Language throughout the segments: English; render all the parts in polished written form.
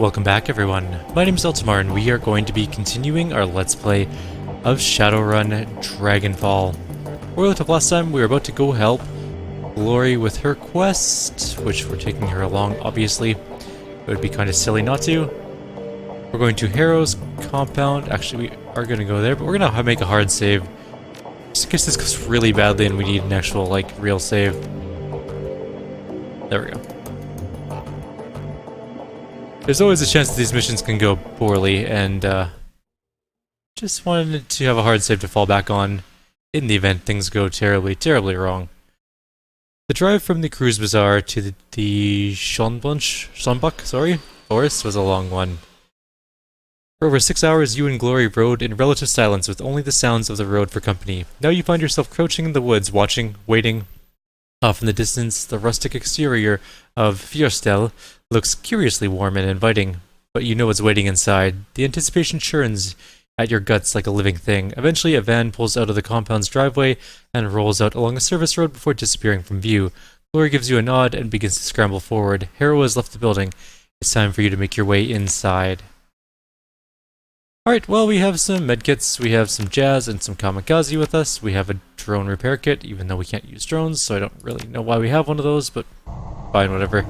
Welcome back everyone, my name is Eltimar and we are going to be continuing our Let's Play of Shadowrun Dragonfall. Where we left off last time, we were about to go help Glory with her quest, which we're taking her along obviously. It would be kind of silly not to. We're going to Harrow's compound. Actually we are going to go there, but we're going to make a hard save. Just in case this goes really badly and we need an actual, like, real save. There we go. There's always a chance that these missions can go poorly, and just wanted to have a hard save to fall back on in the event things go terribly, terribly wrong. The drive from the Cruise Bazaar to the Schonbuck forest was a long one. For over 6 hours, you and Glory rode in relative silence with only the sounds of the road for company. Now you find yourself crouching in the woods, watching, waiting. Off in the distance, the rustic exterior of Fearstoll looks curiously warm and inviting, but you know what's waiting inside. The anticipation churns at your guts like a living thing. Eventually, a van pulls out of the compound's driveway and rolls out along a service road before disappearing from view. Glory gives you a nod and begins to scramble forward. Harrow has left the building. It's time for you to make your way inside. Alright, well, we have some medkits, we have some jazz and some kamikaze with us. We have a drone repair kit, even though we can't use drones, so I don't really know why we have one of those, but fine, whatever.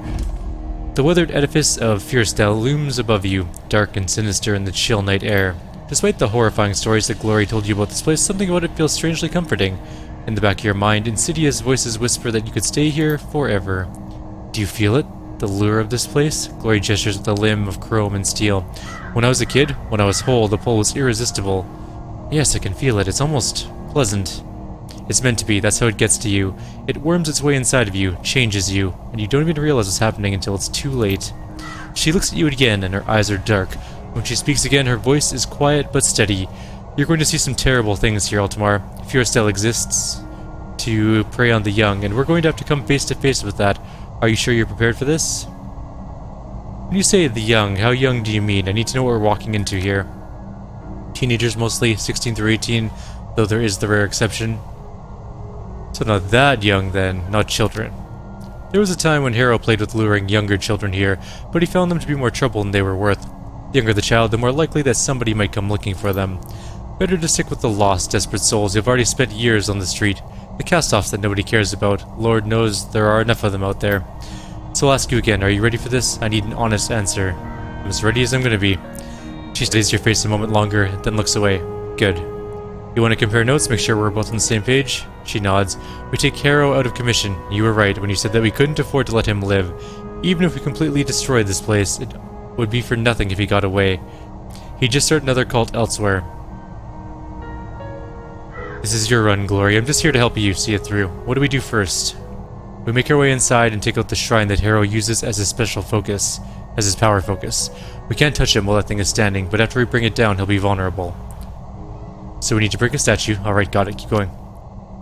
The weathered edifice of Fearstoll looms above you, dark and sinister in the chill night air. Despite the horrifying stories that Glory told you about this place, something about it feels strangely comforting. In the back of your mind, insidious voices whisper that you could stay here forever. Do you feel it? The lure of this place? Glory gestures with a limb of chrome and steel. When I was a kid, when I was whole, the pull was irresistible. Yes, I can feel it. It's almost pleasant. It's meant to be. That's how it gets to you. It worms its way inside of you, changes you, and you don't even realize what's happening until it's too late. She looks at you again, and her eyes are dark. When she speaks again, her voice is quiet but steady. You're going to see some terrible things here, Eltimar. Fearstoll exists to prey on the young, and we're going to have to come face to face with that. Are you sure you're prepared for this? When you say the young, how young do you mean? I need to know what we're walking into here. Teenagers mostly, 16 through 18, though there is the rare exception. So not that young then, not children. There was a time when Harrow played with luring younger children here, but he found them to be more trouble than they were worth. The younger the child, the more likely that somebody might come looking for them. Better to stick with the lost, desperate souls who've already spent years on the street. The cast-offs that nobody cares about. Lord knows there are enough of them out there. So I'll ask you again, are you ready for this? I need an honest answer. I'm as ready as I'm gonna be. She studies your face a moment longer, then looks away. Good. You want to compare notes, make sure we're both on the same page? She nods. We take Harrow out of commission. You were right when you said that we couldn't afford to let him live. Even if we completely destroyed this place, it would be for nothing if he got away. He'd just start another cult elsewhere. This is your run, Glory. I'm just here to help you see it through. What do we do first? We make our way inside and take out the shrine that Harrow uses as his special focus, as his power focus. We can't touch him while that thing is standing, but after we bring it down, he'll be vulnerable. So we need to break a statue. Alright, got it. Keep going.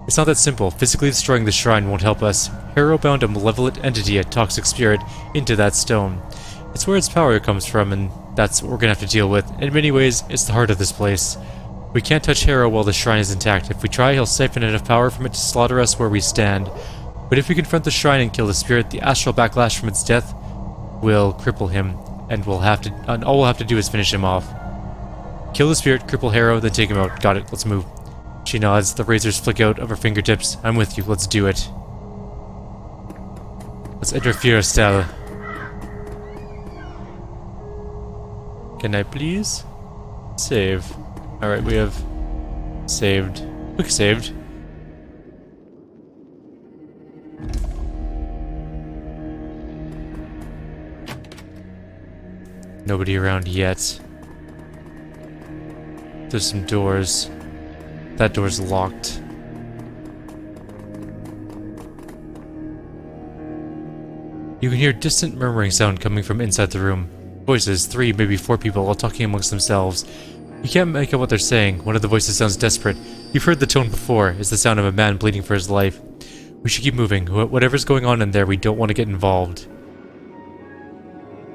It's not that simple. Physically destroying the shrine won't help us. Harrow bound a malevolent entity, a toxic spirit, into that stone. It's where its power comes from, and that's what we're gonna have to deal with. In many ways, it's the heart of this place. We can't touch Harrow while the shrine is intact. If we try, he'll siphon enough power from it to slaughter us where we stand. But if we confront the shrine and kill the spirit, the astral backlash from its death will cripple him, and all we'll have to do is finish him off. Kill the spirit, cripple Harrow, then take him out. Got it, let's move. She nods, the razors flick out of her fingertips. I'm with you, let's do it. Let's enter Fearstoll. Can I please? Save. Alright, we have saved. Quick saved. Nobody around yet. There's some doors. That door's locked. You can hear distant murmuring sound coming from inside the room. Voices, 3, maybe 4 people, all talking amongst themselves. You can't make out what they're saying. One of the voices sounds desperate. You've heard the tone before. It's the sound of a man bleeding for his life. We should keep moving. Whatever's going on in there, we don't want to get involved.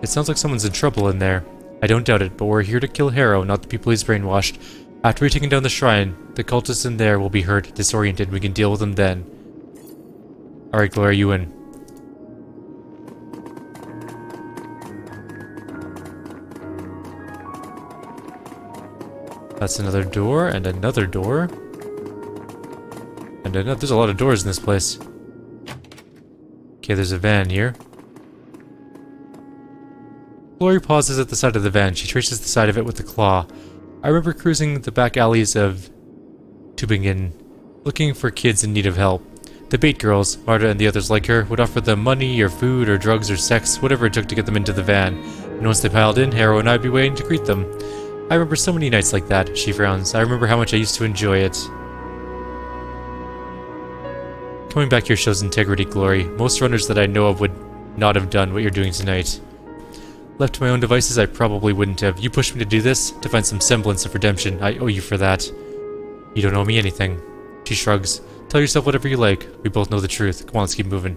It sounds like someone's in trouble in there. I don't doubt it, but we're here to kill Harrow, not the people he's brainwashed. After we've taken down the shrine, the cultists in there will be hurt, disoriented. We can deal with them then. Alright, Gloria, you in. That's another door, and another door. And another, there's a lot of doors in this place. Okay, there's a van here. Glory pauses at the side of the van. She traces the side of it with a claw. I remember cruising the back alleys of Tübingen, looking for kids in need of help. The bait girls, Marta and the others like her, would offer them money or food or drugs or sex, whatever it took to get them into the van. And once they piled in, Harrow and I'd be waiting to greet them. I remember so many nights like that, she frowns. I remember how much I used to enjoy it. Coming back here shows integrity, Glory. Most runners that I know of would not have done what you're doing tonight. Left to my own devices, I probably wouldn't have. You pushed me to do this, to find some semblance of redemption. I owe you for that. You don't owe me anything. She shrugs. Tell yourself whatever you like. We both know the truth. Come on, let's keep moving.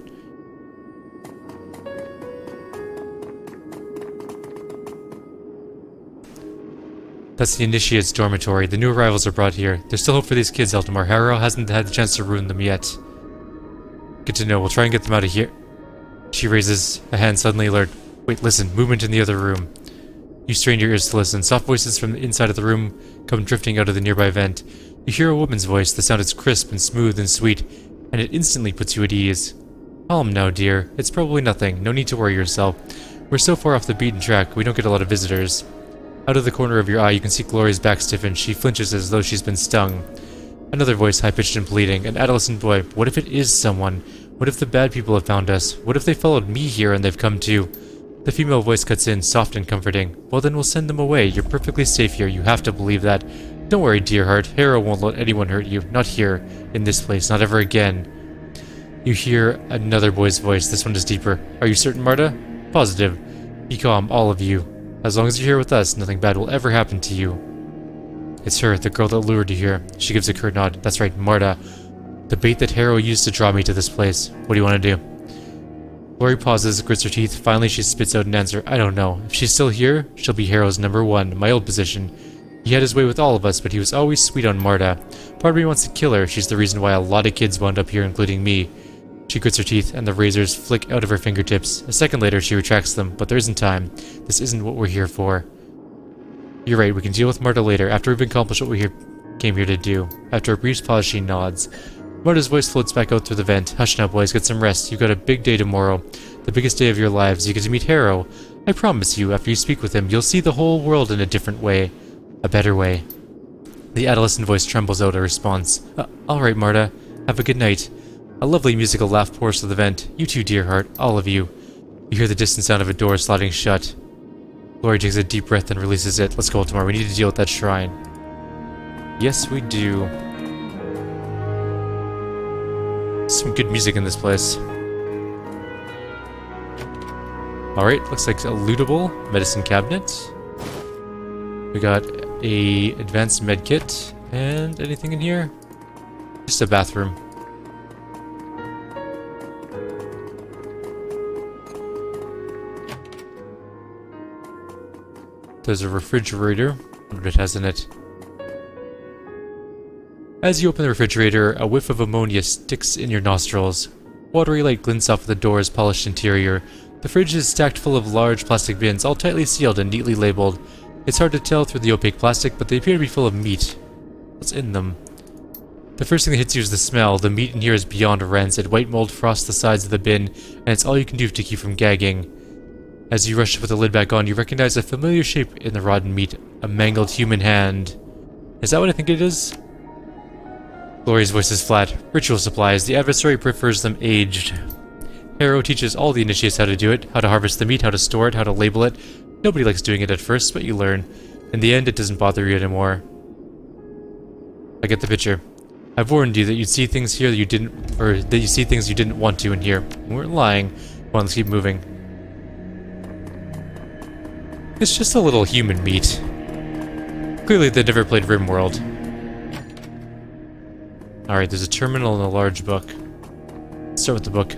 That's the Initiate's dormitory. The new arrivals are brought here. There's still hope for these kids, Eltimar. Harrow hasn't had the chance to ruin them yet. Good to know. We'll try and get them out of here. She raises a hand, suddenly alert. Wait, listen. Movement in the other room. You strain your ears to listen. Soft voices from the inside of the room come drifting out of the nearby vent. You hear a woman's voice. The sound is crisp and smooth and sweet, and it instantly puts you at ease. Calm now, dear. It's probably nothing. No need to worry yourself. We're so far off the beaten track, we don't get a lot of visitors. Out of the corner of your eye, you can see Glory's back stiffen. She flinches as though she's been stung. Another voice, high-pitched and pleading. An adolescent boy. What if it is someone? What if the bad people have found us? What if they followed me here and they've come too? The female voice cuts in, soft and comforting. Well, then we'll send them away. You're perfectly safe here. You have to believe that. Don't worry, dear heart. Harrow won't let anyone hurt you. Not here. In this place. Not ever again. You hear another boy's voice. This one is deeper. Are you certain, Marta? Positive. Be calm, all of you. As long as you're here with us, nothing bad will ever happen to you. It's her, the girl that lured you here. She gives a curt nod. That's right, Marta. The bait that Harrow used to draw me to this place. What do you want to do? Glory pauses, grits her teeth. Finally, she spits out an answer. I don't know. If she's still here, she'll be Harrow's #1, my old position. He had his way with all of us, but he was always sweet on Marta. Part of me wants to kill her. She's the reason why a lot of kids wound up here, including me. She grits her teeth, and the razors flick out of her fingertips. A second later, she retracts them, but there isn't time. This isn't what we're here for. You're right, we can deal with Marta later, after we've accomplished what we came here to do. After a brief pause, she nods. Marta's voice floats back out through the vent. Hush now, boys, get some rest. You've got a big day tomorrow. The biggest day of your lives. You get to meet Harrow. I promise you, after you speak with him, you'll see the whole world in a different way. A better way. The adolescent voice trembles out a response. Alright, Marta. Have a good night. A lovely musical laugh pours through the vent. You too, dear heart. All of you. You hear the distant sound of a door sliding shut. Glory takes a deep breath and releases it. Let's go, Eltimar. We need to deal with that shrine. Yes, we do. Some good music in this place. Alright, looks like a lootable medicine cabinet. We got a advanced med kit. And anything in here? Just a bathroom. There's a refrigerator. What it has in it. As you open the refrigerator, a whiff of ammonia sticks in your nostrils. Watery light glints off the door's polished interior. The fridge is stacked full of large plastic bins, all tightly sealed and neatly labeled. It's hard to tell through the opaque plastic, but they appear to be full of meat. What's in them? The first thing that hits you is the smell. The meat in here is beyond rancid. White mold frosts the sides of the bin, and it's all you can do to keep from gagging. As you rush to put the lid back on, you recognize a familiar shape in the rotten meat. A mangled human hand. Is that what I think it is? Glory's voice is flat. Ritual supplies. The adversary prefers them aged. Harrow teaches all the initiates how to do it, how to harvest the meat, how to store it, how to label it. Nobody likes doing it at first, but you learn. In the end, it doesn't bother you anymore. I get the picture. I've warned you that you'd see things here that you didn't, or that you see things you didn't want to in here. We weren't lying. Come on, let's keep moving. It's just a little human meat. Clearly, they never played RimWorld. Alright, there's a terminal and a large book. Let's start with the book.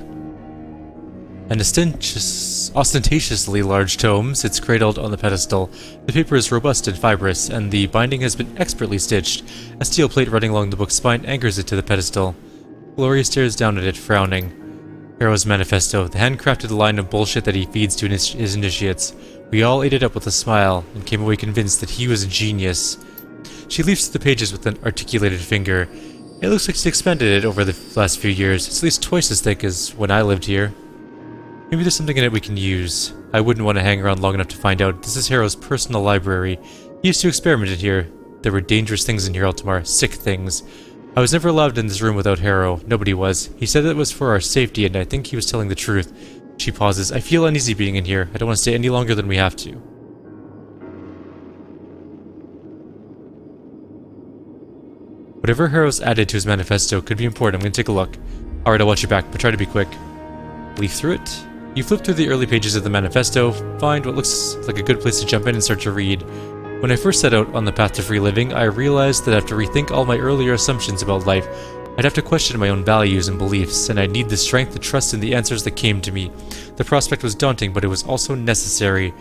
An ostentatiously large tome sits cradled on the pedestal. The paper is robust and fibrous, and the binding has been expertly stitched. A steel plate running along the book's spine anchors it to the pedestal. Gloria stares down at it, frowning. Harrow's manifesto, the handcrafted line of bullshit that he feeds to his initiates. We all ate it up with a smile, and came away convinced that he was a genius. She leafs through the pages with an articulated finger. It looks like she's expanded it over the last few years. It's at least twice as thick as when I lived here. Maybe there's something in it we can use. I wouldn't want to hang around long enough to find out. This is Harrow's personal library. He used to experiment in here. There were dangerous things in here, Eltimar. Sick things. I was never allowed in this room without Harrow. Nobody was. He said it was for our safety, and I think he was telling the truth. She pauses. I feel uneasy being in here. I don't want to stay any longer than we have to. Whatever Harrow's added to his manifesto could be important. I'm going to take a look. Alright, I'll watch you back, but try to be quick. Leaf through it. You flip through the early pages of the manifesto, find what looks like a good place to jump in and start to read. When I first set out on the path to free living, I realized that I have to rethink all my earlier assumptions about life. I'd have to question my own values and beliefs, and I'd need the strength to trust in the answers that came to me. The prospect was daunting, but it was also necessary.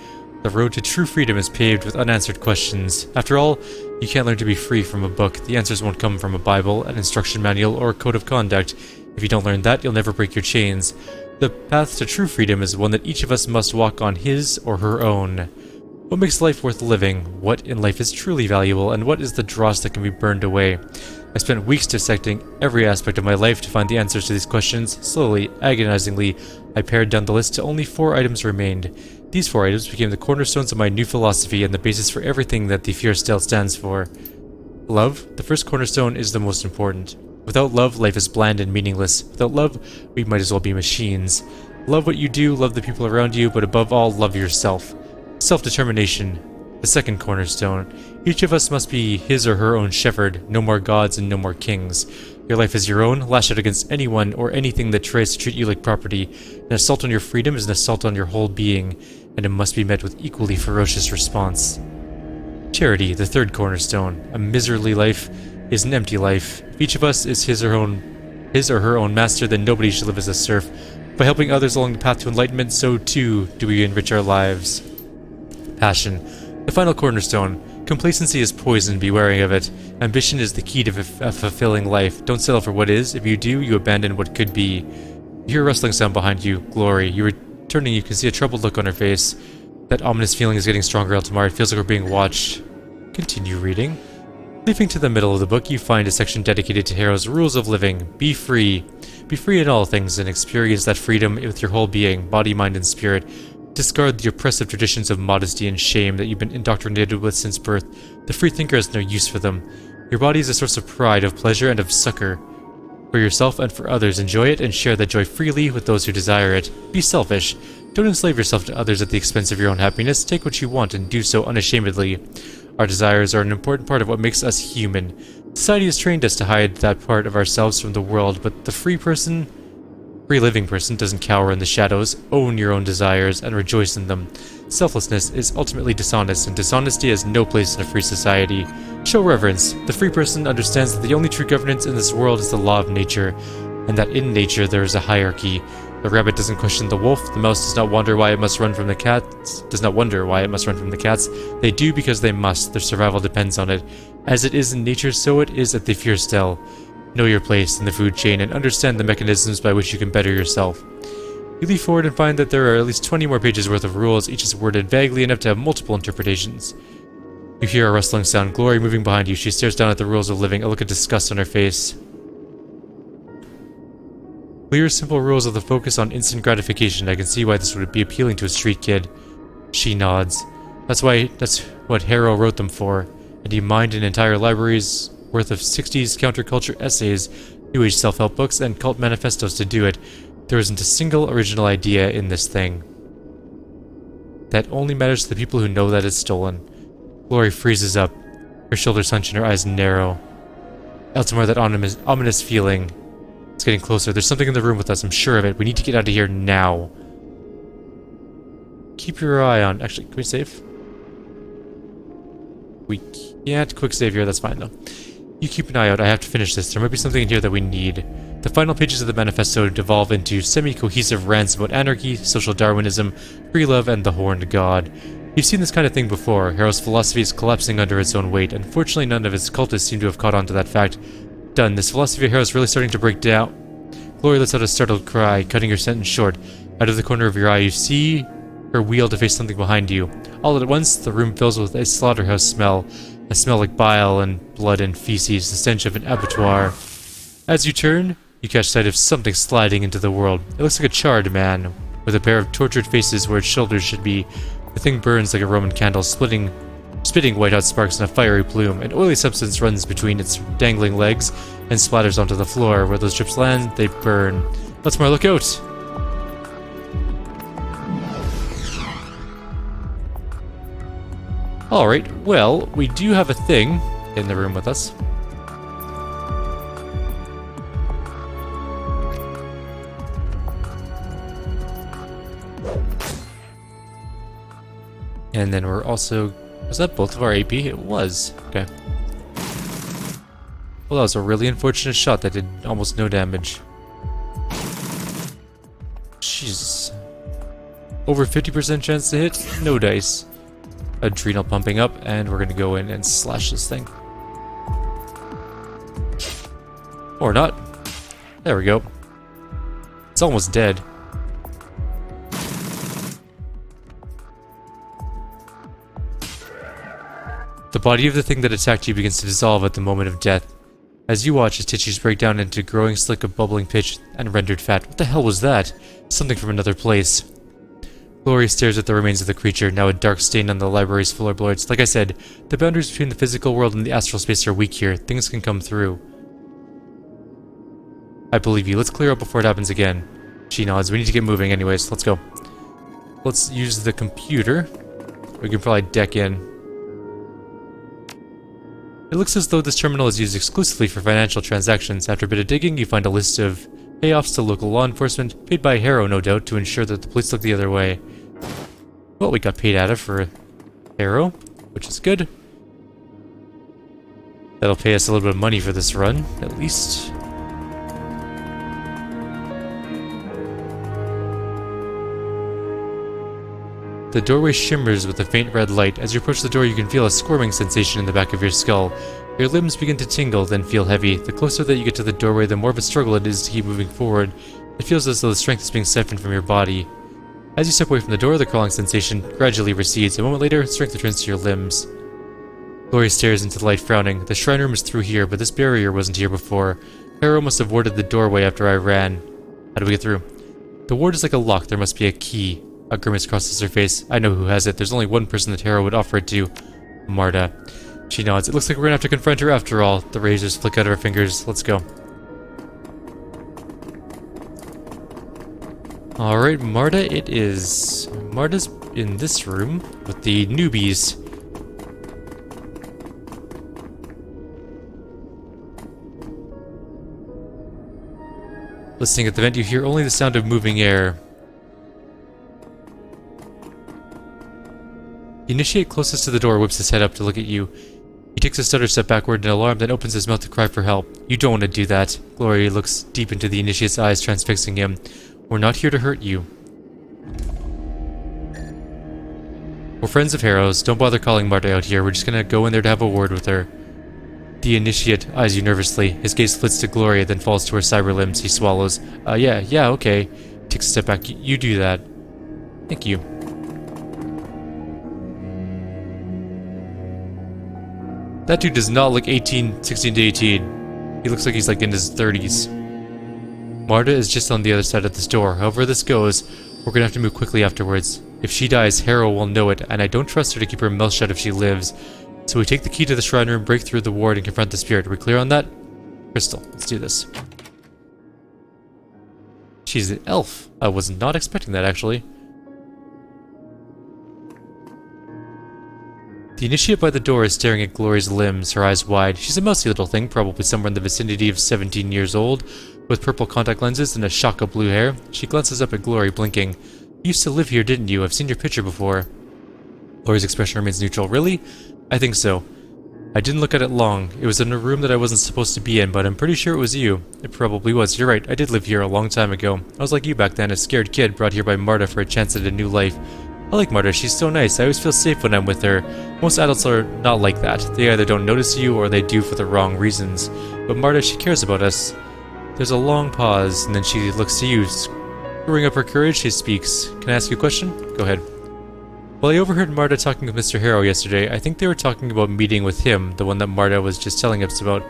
The road to true freedom is paved with unanswered questions. After all, you can't learn to be free from a book. The answers won't come from a Bible, an instruction manual, or a code of conduct. If you don't learn that, you'll never break your chains. The path to true freedom is one that each of us must walk on his or her own. What makes life worth living? What in life is truly valuable? And what is the dross that can be burned away? I spent weeks dissecting every aspect of my life to find the answers to these questions. Slowly, agonizingly, I pared down the list to only 4 items remained. These 4 items became the cornerstones of my new philosophy and the basis for everything that the Fearstoll stands for. Love, the first cornerstone, is the most important. Without love, life is bland and meaningless. Without love, we might as well be machines. Love what you do, love the people around you, but above all, love yourself. Self-determination, the second cornerstone. Each of us must be his or her own shepherd, no more gods and no more kings. Your life is your own, lash out against anyone or anything that tries to treat you like property. An assault on your freedom is an assault on your whole being, and it must be met with equally ferocious response. Charity, the third cornerstone. A miserly life is an empty life. If each of us is his or her own master, then nobody should live as a serf. By helping others along the path to enlightenment, so too do we enrich our lives. Passion, the final cornerstone. Complacency is poison, be wary of it. Ambition is the key to a fulfilling life. Don't settle for what is. If you do, you abandon what could be. You hear a rustling sound behind you. Glory. You are turning, you can see a troubled look on her face. That ominous feeling is getting stronger, Eltimar. It feels like we're being watched. Continue reading. Leaping to the middle of the book, you find a section dedicated to Harrow's rules of living. Be free. Be free in all things and experience that freedom with your whole being, body, mind, and spirit. Discard the oppressive traditions of modesty and shame that you've been indoctrinated with since birth. The free thinker has no use for them. Your body is a source of pride, of pleasure, and of succor. For yourself and for others, enjoy it and share that joy freely with those who desire it. Be selfish. Don't enslave yourself to others at the expense of your own happiness. Take what you want and do so unashamedly. Our desires are an important part of what makes us human. Society has trained us to hide that part of ourselves from the world, but the free living person doesn't cower in the shadows. Own your own desires and rejoice in them. Selflessness is ultimately dishonest, and dishonesty has no place in a free society. Show reverence. The free person understands that the only true governance in this world is the law of nature, and that in nature there is a hierarchy. The rabbit doesn't question the wolf, the mouse does not wonder why it must run from the cats, They do because they must, their survival depends on it. As it is in nature, so it is at the Fearstoll. Know your place in the food chain and understand the mechanisms by which you can better yourself. You leaf forward and find that there are at least 20 more pages worth of rules, each is worded vaguely enough to have multiple interpretations. You hear a rustling sound, Glory moving behind you. She stares down at the rules of living, a look of disgust on her face. Clear, simple rules with a focus on instant gratification. I can see why this would be appealing to a street kid. She nods. That's what Harrow wrote them for, and he mined an entire library's worth of 60s counterculture essays, New Age self-help books, and cult manifestos to do it. There isn't a single original idea in this thing. That only matters to the people who know that it's stolen. Glory freezes up. Her shoulders hunch and her eyes narrow. Eltimar, that ominous feeling. It's getting closer. There's something in the room with us, I'm sure of it. We need to get out of here now. Keep your eye on... Actually, can we save? We can't quick save here, that's fine though. You keep an eye out, I have to finish this. There might be something in here that we need. The final pages of the manifesto devolve into semi-cohesive rants about anarchy, social Darwinism, free love, and the Horned God. You've seen this kind of thing before. Harrow's philosophy is collapsing under its own weight. Unfortunately, none of his cultists seem to have caught on to that fact. Done. This philosophy of Harrow's really starting to break down. Glory lets out a startled cry, cutting her sentence short. Out of the corner of your eye, you see her wheel to face something behind you. All at once, the room fills with a slaughterhouse smell. A smell like bile and blood and feces, the stench of an abattoir. As you turn, you catch sight of something sliding into the world. It looks like a charred man, with a pair of tortured faces where its shoulders should be. The thing burns like a Roman candle, spitting white-hot sparks in a fiery plume. An oily substance runs between its dangling legs and splatters onto the floor. Where those drips land, they burn. Eltimar, look out! Alright, well, we do have a thing in the room with us. And then we're also... Was that both of our AP? It was. Okay. Well, that was a really unfortunate shot that did almost no damage. Jesus. Over 50% chance to hit? No dice. Adrenal pumping up, and we're gonna go in and slash this thing. Or not. There we go. It's almost dead. The body of the thing that attacked you begins to dissolve at the moment of death. As you watch, its tissues break down into a growing slick of bubbling pitch and rendered fat. What the hell was that? Something from another place. Glory stares at the remains of the creature, now a dark stain on the library's floorboards. Like I said, the boundaries between the physical world and the astral space are weak here. Things can come through. I believe you. Let's clear up before it happens again. She nods. We need to get moving anyways. Let's go. Let's use the computer. We can probably deck in. It looks as though this terminal is used exclusively for financial transactions. After a bit of digging, you find a list of payoffs to local law enforcement, paid by Harrow, no doubt, to ensure that the police look the other way. Well, we got paid out of for Harrow, which is good. That'll pay us a little bit of money for this run, at least. The doorway shimmers with a faint red light. As you approach the door, you can feel a squirming sensation in the back of your skull. Your limbs begin to tingle, then feel heavy. The closer that you get to the doorway, the more of a struggle it is to keep moving forward. It feels as though the strength is being siphoned from your body. As you step away from the door, the crawling sensation gradually recedes. A moment later, strength returns to your limbs. Glory stares into the light, frowning. The shrine room is through here, but this barrier wasn't here before. Harrow must have warded the doorway after I ran. How do we get through? The ward is like a lock. There must be a key. A grimace crosses her face. I know who has it. There's only one person that Harrow would offer it to. Marta. She nods. It looks like we're gonna have to confront her after all. The razors flick out of her fingers. Let's go. Alright, Marta it is. Marta's in this room with the newbies. Listening at the vent, you hear only the sound of moving air. The initiate closest to the door whips his head up to look at you. He takes a stutter step backward in alarm, then opens his mouth to cry for help. You don't want to do that. Glory looks deep into the initiate's eyes, transfixing him. We're not here to hurt you. We're friends of Harrow's. Don't bother calling Marta out here. We're just gonna go in there to have a word with her. The initiate eyes you nervously. His gaze flits to Gloria, then falls to her cyber limbs. He swallows. Yeah, okay. Takes a step back. You do that. Thank you. That dude does not look 16 to 18. He looks like he's like in his 30s. Marta is just on the other side of this door. However this goes, we're gonna have to move quickly afterwards. If she dies, Harrow will know it, and I don't trust her to keep her mouth shut if she lives. So we take the key to the shrine room, break through the ward, and confront the spirit. Are we clear on that? Crystal, let's do this. She's an elf. I was not expecting that, actually. The initiate by the door is staring at Glory's limbs, her eyes wide. She's a mousy little thing, probably somewhere in the vicinity of 17 years old, with purple contact lenses and a shock of blue hair. She glances up at Glory, blinking. You used to live here, didn't you? I've seen your picture before. Glory's expression remains neutral. Really? I think so. I didn't look at it long. It was in a room that I wasn't supposed to be in, but I'm pretty sure it was you. It probably was. You're right. I did live here a long time ago. I was like you back then, a scared kid brought here by Marta for a chance at a new life. I like Marta. She's so nice. I always feel safe when I'm with her. Most adults are not like that. They either don't notice you or they do for the wrong reasons. But Marta, she cares about us. There's a long pause, and then she looks to you. Screwing up her courage, she speaks. Can I ask you a question? Go ahead. Well, I overheard Marta talking with Mr. Harrow yesterday. I think they were talking about meeting with him, the one that Marta was just telling us about,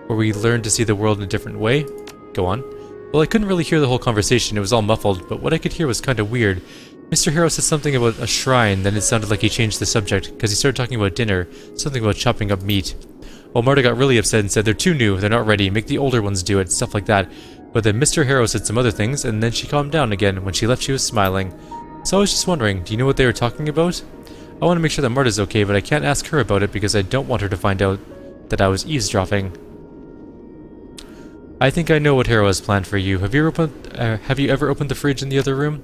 where we learned to see the world in a different way. Go on. Well, I couldn't really hear the whole conversation, it was all muffled, but what I could hear was kind of weird. Mr. Harrow said something about a shrine, then it sounded like he changed the subject, because he started talking about dinner, something about chopping up meat. Well, Marta got really upset and said they're too new, they're not ready, make the older ones do it, stuff like that. But then Mr. Harrow said some other things, and then she calmed down again. When she left, she was smiling. So I was just wondering, do you know what they were talking about? I want to make sure that Marta's okay, but I can't ask her about it because I don't want her to find out that I was eavesdropping. I think I know what Harrow has planned for you. Have you ever opened the fridge in the other room?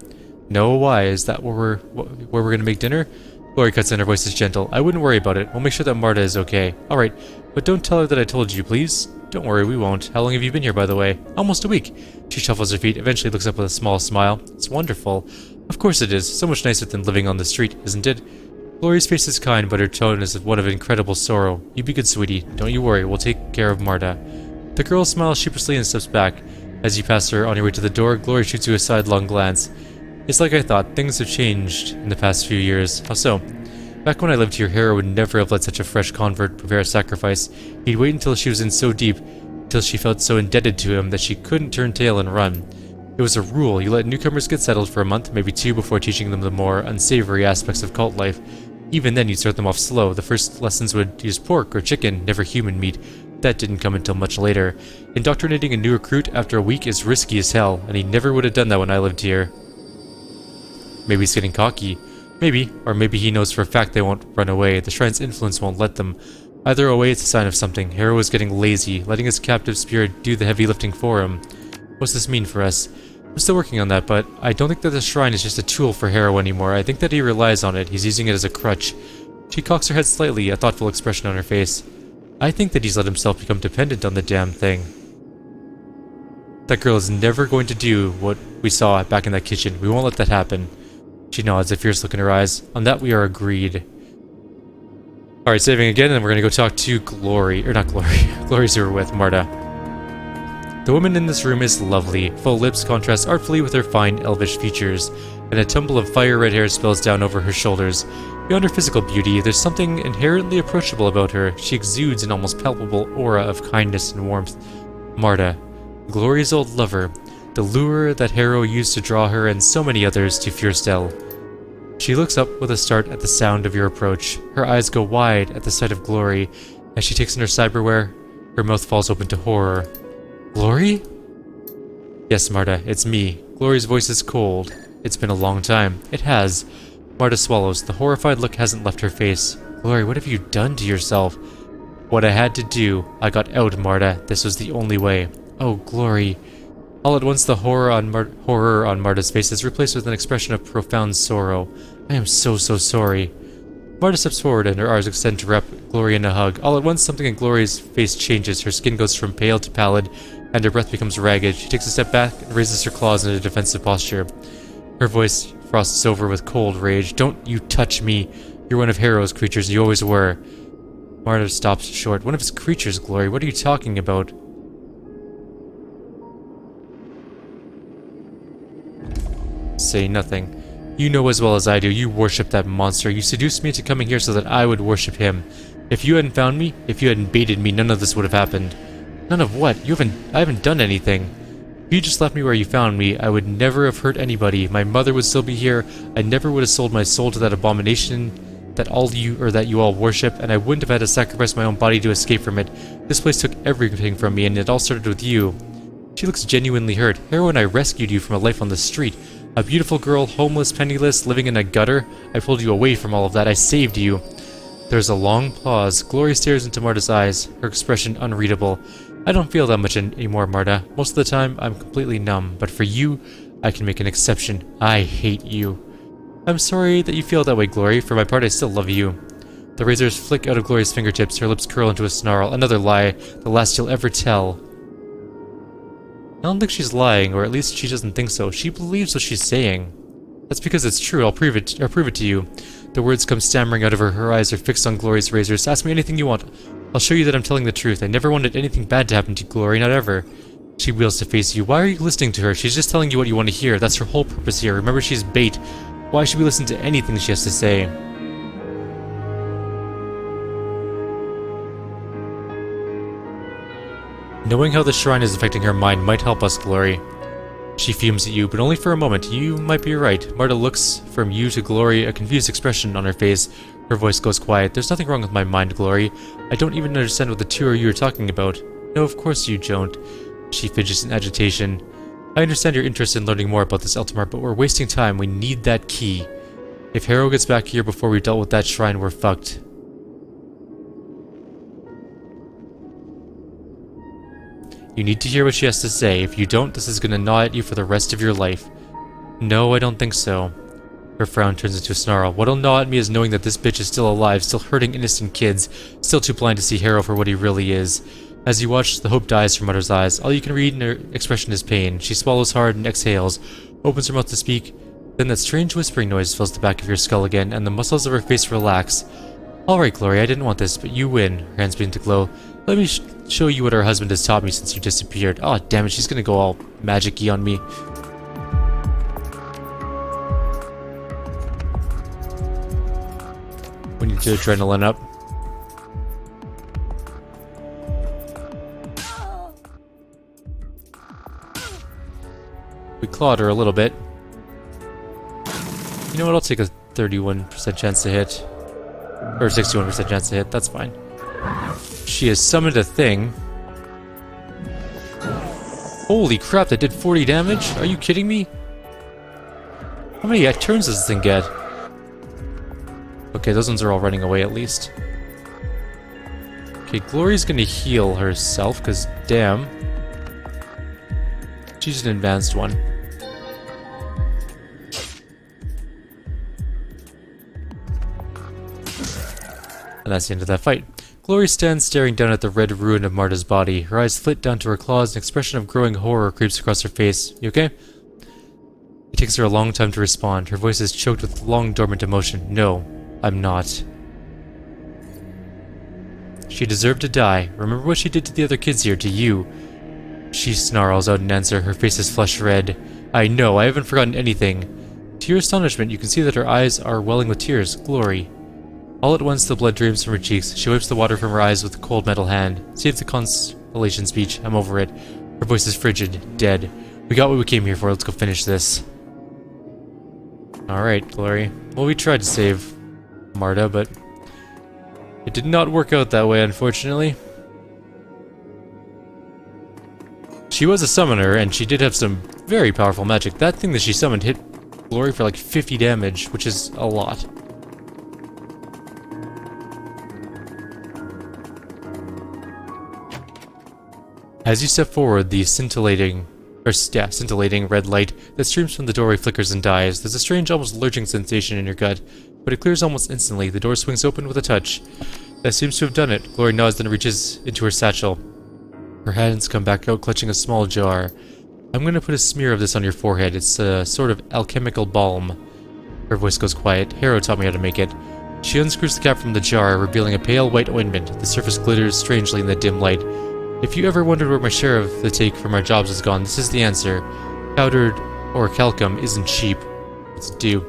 No, why? Is that where we're gonna make dinner? Glory cuts in, her voice is gentle. I wouldn't worry about it. We'll make sure that Marta is okay. Alright, but don't tell her that I told you, please. Don't worry, we won't. How long have you been here, by the way? Almost a week. She shuffles her feet, eventually looks up with a small smile. It's wonderful. Of course it is. So much nicer than living on the street, isn't it? Glory's face is kind, but her tone is one of incredible sorrow. You be good, sweetie. Don't you worry, we'll take care of Marta. The girl smiles sheepishly and steps back. As you pass her on your way to the door, Glory shoots you a sidelong glance. It's like I thought, things have changed in the past few years. How so? Back when I lived here, Harrow would never have let such a fresh convert prepare a sacrifice. He'd wait until she was in so deep, until she felt so indebted to him that she couldn't turn tail and run. It was a rule, you let newcomers get settled for a month, maybe two, before teaching them the more unsavory aspects of cult life. Even then, you'd start them off slow. The first lessons would use pork or chicken, never human meat. That didn't come until much later. Indoctrinating a new recruit after a week is risky as hell, and he never would have done that when I lived here. Maybe he's getting cocky. Maybe, or maybe he knows for a fact they won't run away. The Shrine's influence won't let them. Either way, it's a sign of something. Harrow is getting lazy, letting his captive spirit do the heavy lifting for him. What's this mean for us? I'm still working on that, but I don't think that the Shrine is just a tool for Harrow anymore. I think that he relies on it. He's using it as a crutch. She cocks her head slightly, a thoughtful expression on her face. I think that he's let himself become dependent on the damn thing. That girl is never going to do what we saw back in that kitchen. We won't let that happen. She nods, a fierce look in her eyes. On that we are agreed. Alright, saving again, and we're gonna go talk to Glory. Or not Glory. Glory's who we're with, Marta. The woman in this room is lovely. Full lips contrast artfully with her fine elvish features, and a tumble of fire-red hair spills down over her shoulders. Beyond her physical beauty, there's something inherently approachable about her. She exudes an almost palpable aura of kindness and warmth. Marta, Glory's old lover, the lure that Harrow used to draw her and so many others to Fearstoll. She looks up with a start at the sound of your approach. Her eyes go wide at the sight of Glory. As she takes in her cyberware, her mouth falls open to horror. Glory? Yes, Marta, it's me. Glory's voice is cold. It's been a long time. It has. Marta swallows. The horrified look hasn't left her face. Glory, what have you done to yourself? What I had to do. I got out, Marta. This was the only way. Oh, Glory. All at once, the horror on Marta's face is replaced with an expression of profound sorrow. I am so sorry. Marta steps forward and her arms extend to wrap Glory in a hug. All at once, something in Glory's face changes. Her skin goes from pale to pallid, and her breath becomes ragged. She takes a step back and raises her claws in a defensive posture. Her voice frosts over with cold rage. Don't you touch me. You're one of Harrow's creatures, and you always were. Marta stops short. One of his creatures, Glory? What are you talking about? Say nothing. You know as well as I do, you worship that monster. You seduced me into coming here so that I would worship him. If you hadn't found me, if you hadn't baited me, none of this would have happened. None of what? I haven't done anything. If you just left me where you found me, I would never have hurt anybody. My mother would still be here. I never would have sold my soul to that abomination that you all worship, and I wouldn't have had to sacrifice my own body to escape from it. This place took everything from me, and it all started with you. She looks genuinely hurt. Harrow and I rescued you from a life on the street. A beautiful girl, homeless, penniless, living in a gutter. I pulled you away from all of that. I saved you. There's a long pause. Glory stares into Marta's eyes, her expression unreadable. I don't feel that much anymore, Marta. Most of the time, I'm completely numb. But for you, I can make an exception. I hate you. I'm sorry that you feel that way, Glory. For my part, I still love you. The razors flick out of Glory's fingertips. Her lips curl into a snarl. Another lie. The last you'll ever tell. I don't think she's lying, or at least she doesn't think so. She believes what she's saying. That's because it's true. I'll prove it to you. The words come stammering out of her. Her eyes are fixed on Glory's razors. Ask me anything you want. I'll show you that I'm telling the truth. I never wanted anything bad to happen to you, Glory, not ever. She wheels to face you. Why are you listening to her? She's just telling you what you want to hear. That's her whole purpose here. Remember, she's bait. Why should we listen to anything she has to say? Knowing how the shrine is affecting her mind might help us, Glory. She fumes at you, but only for a moment. You might be right. Marta looks from you to Glory, a confused expression on her face. Her voice goes quiet. There's nothing wrong with my mind, Glory. I don't even understand what the two of you are talking about. No, of course you don't. She fidgets in agitation. I understand your interest in learning more about this Eltimar, but we're wasting time. We need that key. If Harrow gets back here before we dealt with that shrine, we're fucked. You need to hear what she has to say. If you don't, this is gonna gnaw at you for the rest of your life. No, I don't think so. Her frown turns into a snarl. What'll gnaw at me is knowing that this bitch is still alive, still hurting innocent kids, still too blind to see Harrow for what he really is. As you watch, the hope dies from Mother's eyes. All you can read in her expression is pain. She swallows hard and exhales, opens her mouth to speak. Then that strange whispering noise fills the back of your skull again, and the muscles of her face relax. Alright, Glory, I didn't want this, but you win. Her hands begin to glow. Let me show you what her husband has taught me since you disappeared. Oh, damn it, she's gonna go all magic-y on me. We need to adrenaline up. We clawed her a little bit. You know what, I'll take a 31% chance to hit. Or 61% chance to hit, that's fine. She has summoned a thing. Holy crap, that did 40 damage? Are you kidding me? How many turns does this thing get? Okay, those ones are all running away at least. Okay, Glory's gonna heal herself, because damn. She's an advanced one. And that's the end of that fight. Glory stands staring down at the red ruin of Marta's body. Her eyes flit down to her claws, an expression of growing horror creeps across her face. You okay? It takes her a long time to respond. Her voice is choked with long dormant emotion. No, I'm not. She deserved to die. Remember what she did to the other kids here, to you. She snarls out in answer, her face is flush red. I know, I haven't forgotten anything. To your astonishment, you can see that her eyes are welling with tears. Glory. All at once, the blood drains from her cheeks. She wipes the water from her eyes with a cold metal hand. Save the consolation speech. I'm over it. Her voice is frigid, dead. We got what we came here for. Let's go finish this. Alright, Glory. Well, we tried to save Marta, but it did not work out that way, unfortunately. She was a summoner, and she did have some very powerful magic. That thing that she summoned hit Glory for like 50 damage, which is a lot. As you step forward, the scintillating red light that streams from the doorway flickers and dies. There's a strange, almost lurching sensation in your gut, but it clears almost instantly. The door swings open with a touch. That seems to have done it. Glory nods, then reaches into her satchel. Her hands come back out, clutching a small jar. I'm going to put a smear of this on your forehead. It's a sort of alchemical balm. Her voice goes quiet. Harrow taught me how to make it. She unscrews the cap from the jar, revealing a pale white ointment. The surface glitters strangely in the dim light. If you ever wondered where my share of the take from our jobs has gone, this is the answer. Powdered or calcum isn't cheap. It's due.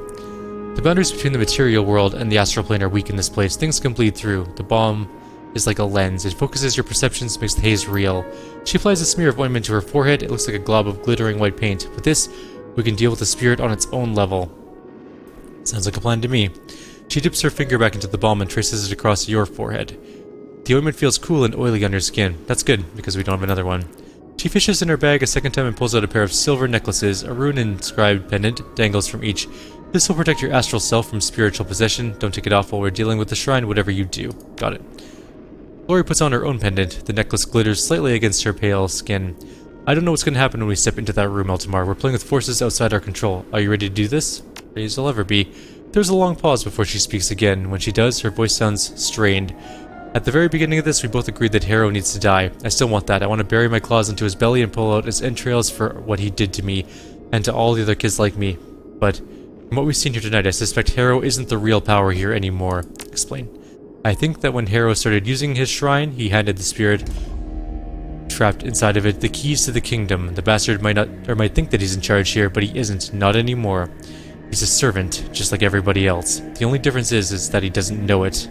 The boundaries between the material world and the astral plane are weak in this place. Things can bleed through. The balm is like a lens. It focuses your perceptions, makes the haze real. She applies a smear of ointment to her forehead. It looks like a glob of glittering white paint. With this, we can deal with the spirit on its own level. Sounds like a plan to me. She dips her finger back into the balm and traces it across your forehead. The ointment feels cool and oily on your skin. That's good, because we don't have another one. She fishes in her bag a second time and pulls out a pair of silver necklaces. A rune-inscribed pendant dangles from each. This will protect your astral self from spiritual possession. Don't take it off while we're dealing with the shrine, whatever you do. Got it. Glory puts on her own pendant. The necklace glitters slightly against her pale skin. I don't know what's going to happen when we step into that room, Eltimar. We're playing with forces outside our control. Are you ready to do this? Ready as you'll ever be. There's a long pause before she speaks again. When she does, her voice sounds strained. At the very beginning of this, we both agreed that Harrow needs to die. I still want that. I want to bury my claws into his belly and pull out his entrails for what he did to me, and to all the other kids like me. But from what we've seen here tonight, I suspect Harrow isn't the real power here anymore. Explain. I think that when Harrow started using his shrine, he handed the spirit trapped inside of it the keys to the kingdom. The bastard might think that he's in charge here, but he isn't. Not anymore. He's a servant, just like everybody else. The only difference is that he doesn't know it.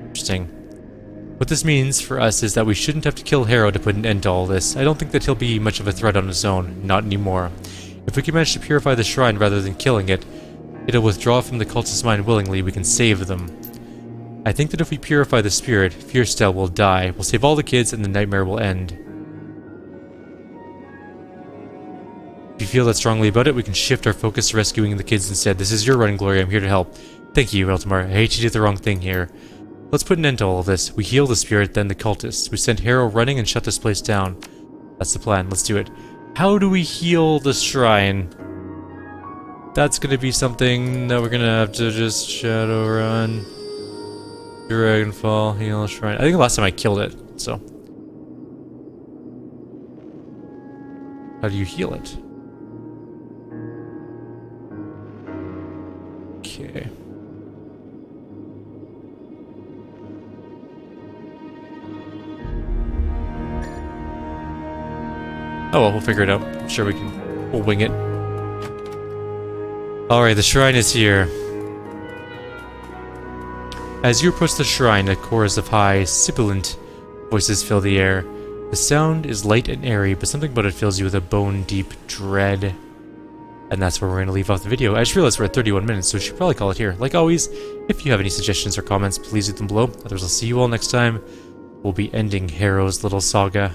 Interesting. What this means for us is that we shouldn't have to kill Harrow to put an end to all this. I don't think that he'll be much of a threat on his own. Not anymore. If we can manage to purify the shrine rather than killing it, it'll withdraw from the cultist's mind willingly. We can save them. I think that if we purify the spirit, Fearstoll will die. We'll save all the kids and the nightmare will end. If you feel that strongly about it, we can shift our focus to rescuing the kids instead. This is your run, Glory. I'm here to help. Thank you, Eltimar. I hate you did the wrong thing here. Let's put an end to all of this. We heal the spirit, then the cultists. We send Harrow running and shut this place down. That's the plan. Let's do it. How do we heal the shrine? That's gonna be something that we're gonna have to just Shadowrun Dragonfall, heal the shrine. I think the last time I killed it, so. How do you heal it? Okay. Oh well, we'll figure it out. I'm sure we'll wing it. Alright, the shrine is here. As you approach the shrine, a chorus of high, sibilant voices fill the air. The sound is light and airy, but something about it fills you with a bone-deep dread. And that's where we're going to leave off the video. I just realized we're at 31 minutes, so we should probably call it here. Like always, if you have any suggestions or comments, please leave them below. Otherwise, I'll see you all next time. We'll be ending Harrow's little saga.